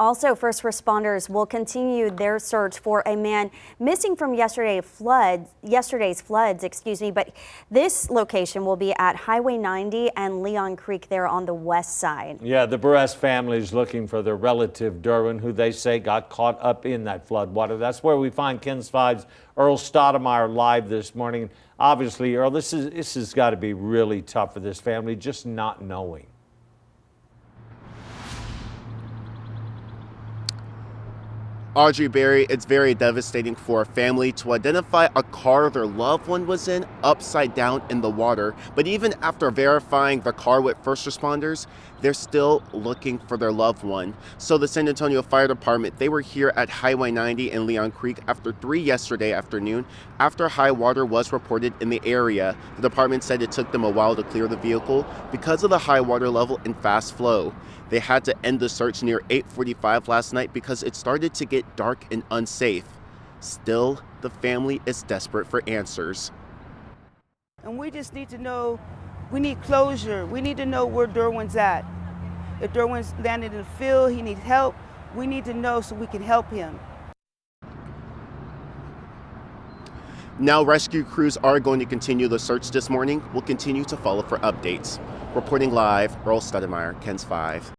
Also, first responders will continue their search for a man missing from yesterday's floods, but this location will be at Highway 90 and Leon Creek there on the west side. Yeah, the Buress family is looking for their relative Derwin, who they say got caught up in that flood water. That's where we find KENS 5's Earl Stoudemire live this morning. Obviously, Earl, this has got to be really tough for this family, just not knowing. Audrey, Barry, it's very devastating for a family to identify a car their loved one was in upside down in the water. But even after verifying the car with first responders, they're still looking for their loved one. So the San Antonio Fire Department, they were here at Highway 90 and Leon Creek after 3 yesterday afternoon. After high water was reported in the area, the department said it took them a while to clear the vehicle because of the high water level and fast flow. They had to end the search near 8:45 last night because it started to get dark and unsafe. Still, the family is desperate for answers. And we just need to know, we need closure. We need to know where Derwin's at. If Derwin's landed in the field, he needs help, we need to know so we can help him. Now rescue crews are going to continue the search this morning. We'll continue to follow for updates. Reporting live, Earl Stoudemire, KENS 5.